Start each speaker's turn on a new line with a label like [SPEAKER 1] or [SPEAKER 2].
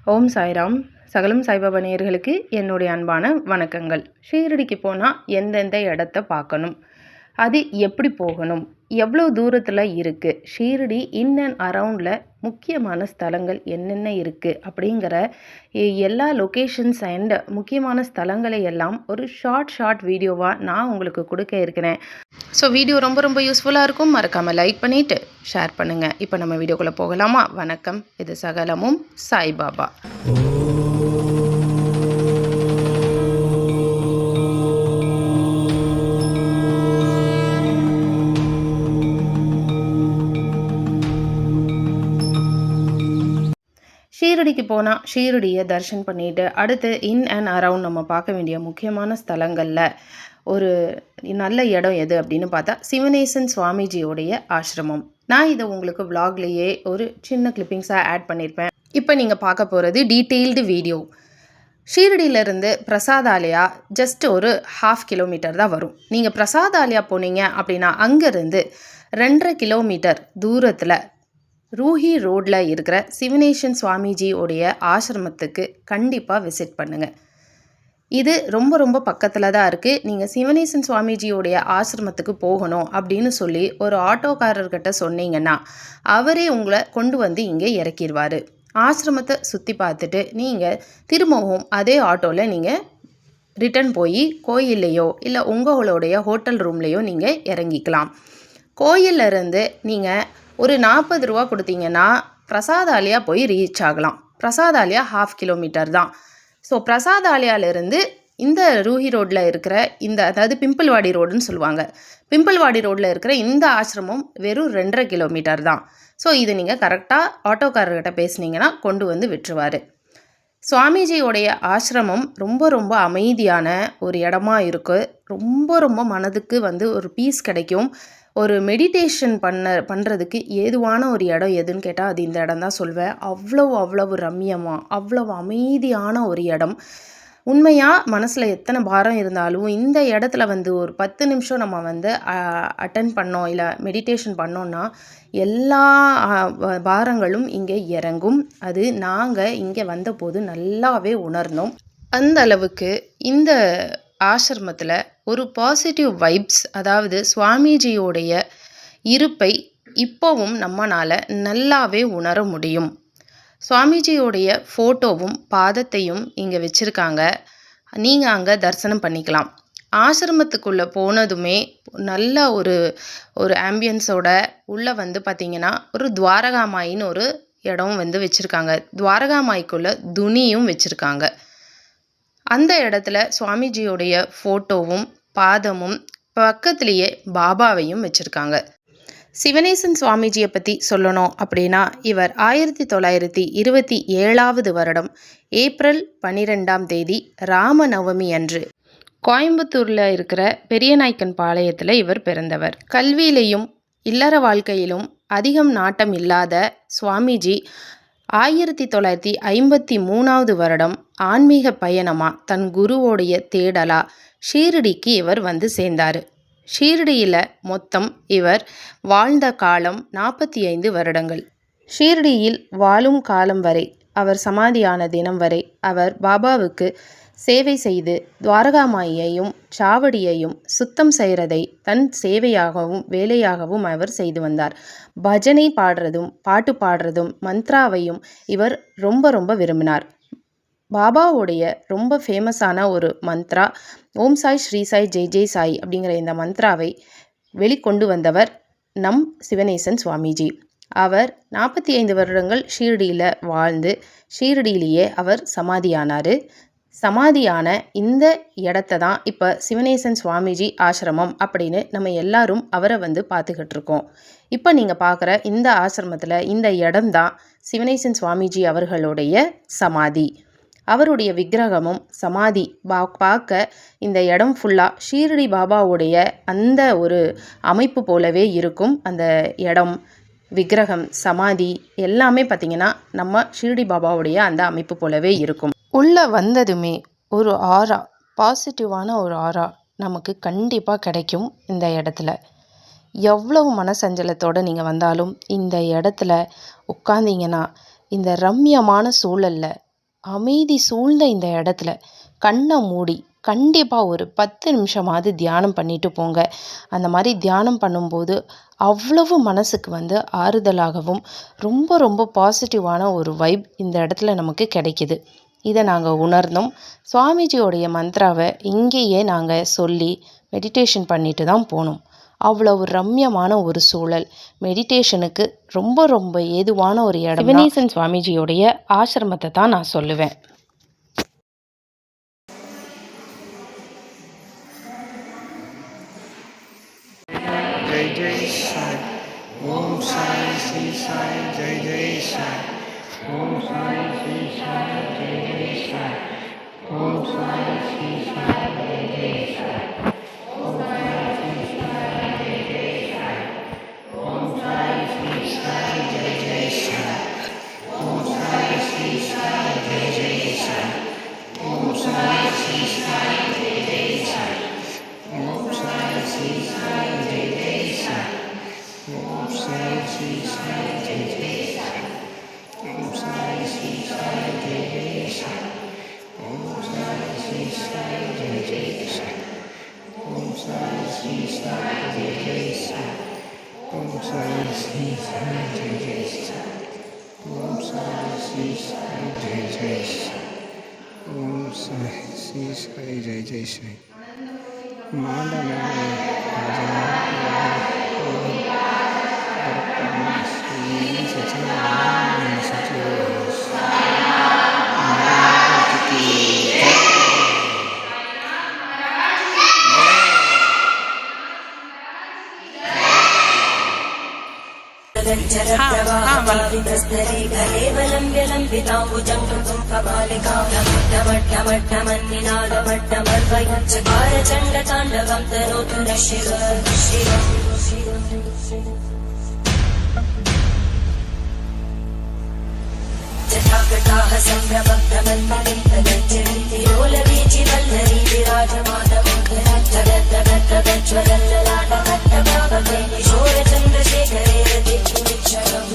[SPEAKER 1] ஓம் சாய்ராம். சகலம் சாய்பாபா நேயர்களுக்கு என்னுடைய அன்பான வணக்கங்கள். ஷீரடிக்கு போனால் எந்தெந்த இடத்த பார்க்கணும், அது எப்படி போகணும், எவ்வளோ தூரத்தில் இருக்குது, ஷீரடி இன் அண்ட் அரவுண்டில் முக்கியமான ஸ்தலங்கள் என்னென்ன இருக்குது அப்படிங்கிற எல்லா லொக்கேஷன்ஸ் அண்ட் முக்கியமான ஸ்தலங்களை எல்லாம் ஒரு ஷார்ட் வீடியோவாக நான் உங்களுக்கு கொடுக்க இருக்கிறேன். ஸோ வீடியோ ரொம்ப யூஸ்ஃபுல்லாக இருக்கும். மறக்காமல் லைக் பண்ணிவிட்டு ஷேர் பண்ணுங்கள். இப்போ நம்ம வீடியோக்குள்ளே போகலாமா? வணக்கம். இது சகலமும் சாய்பாபா. ஷீரடிக்கு போனால் ஷீரடியை தரிசனம் பண்ணிவிட்டு அடுத்து இன் அண்ட் அரவுண்ட் நம்ம பார்க்க வேண்டிய முக்கியமான ஸ்தலங்களில் ஒரு நல்ல இடம் எது அப்படின்னு பார்த்தா சிவனேசன் சுவாமிஜியோடைய ஆசிரமம். நான் இதை உங்களுக்கு விலாக்லேயே ஒரு சின்ன கிளிப்பிங்ஸாக ஆட் பண்ணியிருப்பேன். இப்போ நீங்கள் பார்க்க போகிறது டீட்டெயில்டு வீடியோ. ஷீரடியிலேருந்து பிரசாதாலயா ஜஸ்ட் ஒரு 1/2 கிலோமீட்டர் தான் வரும். நீங்கள் பிரசாதாலயா போனீங்க அப்படின்னா அங்கேருந்து 2.5 கிலோமீட்டர் தூரத்தில் ரூஹி ரோடில் இருக்கிற சிவனேசன் சுவாமிஜியோடைய ஆசிரமத்துக்கு கண்டிப்பாக விசிட் பண்ணுங்கள். இது ரொம்ப பக்கத்தில் தான் இருக்குது. நீங்கள் சிவனேசன் சுவாமிஜியோடைய ஆசிரமத்துக்கு போகணும் அப்படின்னு சொல்லி ஒரு ஆட்டோக்காரர்கிட்ட சொன்னீங்கன்னா அவரே உங்களை கொண்டு வந்து இங்கே இறக்கிடுவார். ஆசிரமத்தை சுற்றி பார்த்துட்டு நீங்கள் திரும்பவும் அதே ஆட்டோவில் நீங்கள் ரிட்டன் போய் கோயில்லையோ இல்லை உங்களுடைய ஹோட்டல் ரூம்லேயோ நீங்கள் இறங்கிக்கலாம். கோயிலிருந்து நீங்கள் ஒரு 40 ரூபா கொடுத்தீங்கன்னா பிரசாதாலயா போய் ரீச் ஆகலாம். பிரசாதாலயா 1/2 கிலோமீட்டர் தான். ஸோ பிரசாதாலயாவிலேருந்து இந்த ரூஹி ரோட்டில் இருக்கிற அதாவது பிம்பிள்வாடி ரோடுன்னு சொல்லுவாங்க, பிம்பிள்வாடி ரோட்டில் இருக்கிற இந்த ஆசிரமம் வெறும் 2.5 கிலோமீட்டர் தான். ஸோ இது நீங்கள் கரெக்டாக ஆட்டோக்காரர்கிட்ட பேசுனீங்கன்னா கொண்டு வந்து விட்டுருவார். சுவாமிஜியோடைய ஆசிரமம் ரொம்ப அமைதியான ஒரு இடமா இருக்குது. ரொம்ப மனதுக்கு ஒரு பீஸ் கிடைக்கும். ஒரு மெடிடேஷன் பண்ணுறதுக்கு ஏதுவான ஒரு இடம் எதுன்னு கேட்டால் அது இந்த இடம் தான் சொல்வேன். அவ்வளவு ரம்யமாக அவ்வளவு அமைதியான ஒரு இடம். உண்மையாக மனசில் எத்தனை பாரம் இருந்தாலும் இந்த இடத்துல ஒரு 10 நிமிஷம் நம்ம அட்டன் பண்ணோம் இல்லை மெடிடேஷன் பண்ணோன்னா எல்லா பாரங்களும் இங்கே இறங்கும். அது நாங்கள் இங்கே வந்தபோது நல்லாவே உணர்ந்தோம். அந்த அளவுக்கு இந்த ஆசிரமத்தில் ஒரு பாசிட்டிவ் வைப்ஸ், அதாவது சுவாமிஜியோடைய இருப்பை இப்போவும் நம்மளால் நல்லாவே உணர முடியும். சுவாமிஜியோடைய ஃபோட்டோவும் பாதத்தையும் இங்கே வச்சுருக்காங்க. நீங்கள் அங்கே தரிசனம் பண்ணிக்கலாம். ஆசிரமத்துக்குள்ளே போனதுமே நல்ல ஒரு ஆம்பியன்ஸோட உள்ளே பார்த்திங்கன்னா ஒரு துவாரகாமாயின்னு ஒரு இடம் வச்சுருக்காங்க. துவாரகாமாய்க்குள்ளே துணியும் வச்சுருக்காங்க. அந்த இடத்துல சுவாமிஜியோடைய ஃபோட்டோவும் பாதமும் பக்கத்துலேயே பாபாவையும் வச்சுருக்காங்க. சிவனேசன் சுவாமிஜியை பற்றி சொல்லணும் அப்படின்னா இவர் 1927 வருடம் ஏப்ரல் 12ஆம் தேதி ராமநவமி அன்று கோயம்புத்தூரில் இருக்கிற பெரியநாயக்கன் பாளையத்தில் இவர் பிறந்தவர். கல்வியிலையும் இல்லற வாழ்க்கையிலும் அதிகம் நாட்டம் இல்லாத சுவாமிஜி 1953 வருடம் ஆன்மீக பயணமாக தன் குருவோடைய தேடலாக ஷீரடிக்கு இவர் சேர்ந்தார். ஷீரடியில் மொத்தம் இவர் வாழ்ந்த காலம் 45 வருடங்கள். ஷீரடியில் வாழும் காலம் வரை, அவர் சமாதியான தினம் வரை அவர் பாபாவுக்கு சேவை செய்து துவாரகாமாயையும் சாவடியையும் சுத்தம் செய்கிறதை தன் சேவையாகவும் வேலையாகவும் அவர் செய்து வந்தார். பஜனை பாடுறதும் பாட்டு பாடுறதும் மந்த்ராவையும் இவர் ரொம்ப விரும்பினார். பாபாவுடைய ரொம்ப ஃபேமஸான ஒரு மந்த்ரா ஓம் சாய் ஸ்ரீ சாய் ஜெய் ஜெய் சாய் அப்படிங்கிற இந்த மந்த்ராவை வெளிக்கொண்டு வந்தவர் நம் சிவனேசன் சுவாமிஜி. அவர் 45 வருடங்கள் ஷீரடியில் வாழ்ந்து ஷீரடியிலேயே அவர் சமாதியானார். சமாதியான இந்த இடத்த தான் இப்போ சிவனேசன் சுவாமிஜி ஆசிரமம் அப்படின்னு நம்ம எல்லாரும் அவரை பார்த்துக்கிட்டு இருக்கோம். இப்போ நீங்கள் பார்க்குற இந்த ஆசிரமத்தில் இந்த இடம்தான் சிவனேசன் சுவாமிஜி அவர்களுடைய சமாதி. அவருடைய விக்கிரகமும் சமாதி பார்க்க இந்த இடம் ஃபுல்லாக ஷீரடி பாபாவுடைய அந்த ஒரு அமைப்பு போலவே இருக்கும். அந்த இடம், விக்கிரகம், சமாதி எல்லாமே பார்த்திங்கன்னா நம்ம ஷீரடி பாபாவுடைய அந்த அமைப்பு போலவே இருக்கும். உள்ளே வந்ததுமே ஒரு ஆரா, பாசிட்டிவான ஒரு ஆரா நமக்கு கண்டிப்பாக கிடைக்கும். இந்த இடத்துல எவ்வளவு மனசஞ்சலத்தோடு நீங்கள் வந்தாலும் இந்த இடத்துல உட்கார்ந்தீங்கன்னா இந்த ரம்யமான சூழலில் அமைதி சூழ்ந்த இந்த இடத்துல கண்ணை மூடி கண்டிப்பாக ஒரு 10 நிமிஷமாவது தியானம் பண்ணிட்டு போங்க. அந்த மாதிரி தியானம் பண்ணும்போது அவ்வளவு மனசுக்கு ஆறுதலாகவும் ரொம்ப ரொம்ப பாசிட்டிவான ஒரு வைப் இந்த இடத்துல நமக்கு கிடைக்கிது. இதை நாங்கள் உணர்ந்தோம். சுவாமிஜியோடைய மந்த்ராவை இங்கேயே நாங்கள் சொல்லி மெடிடேஷன் பண்ணிட்டு தான் போனோம். அவ்வளவு ரம்யமான ஒரு சூழல், மெடிடேஷனுக்கு ரொம்ப ரொம்ப ஏதுவான ஒரு இடம் சிவனேசன் சுவாமிஜியோடைய ஆசிரமத்தை தான் நான் சொல்லுவேன்.
[SPEAKER 2] जय जय साई ओम साई श्री साई जय जय साई ओम साई श्री साई जय जय साई ओम साई श्री साई जय जय साई ओम साई श्री साई जय जय साई ओम साई श्री साई जय जय साई ओम साई श्री साई जय जय साई ओम साई श्री साई जय जय साई ओम साई श्री साई जय जय साई ओम साई श्री साई जय जय साई ओम साई श्री साई जय जय साई ओम साई श्री साई जय जय साई ओम साई श्री साई जय जय साई ओम साई श्री साई जय जय साई ओम साई श्री साई जय जय साई ओम साई श्री साई जय जय साई
[SPEAKER 3] चण्डताण्डवं तनोतु न शिव जटाकटाः सम्भ्रमभ्रमन्मलिन्दगञ्जरीतिरोलवीचि वल्लरी विराजमानमोहनज्जगद्जगद्जगद्जगल्ललाटकट्टभावके किशोरचन्द्रशेखरे रतिक्षुमिच्छरम्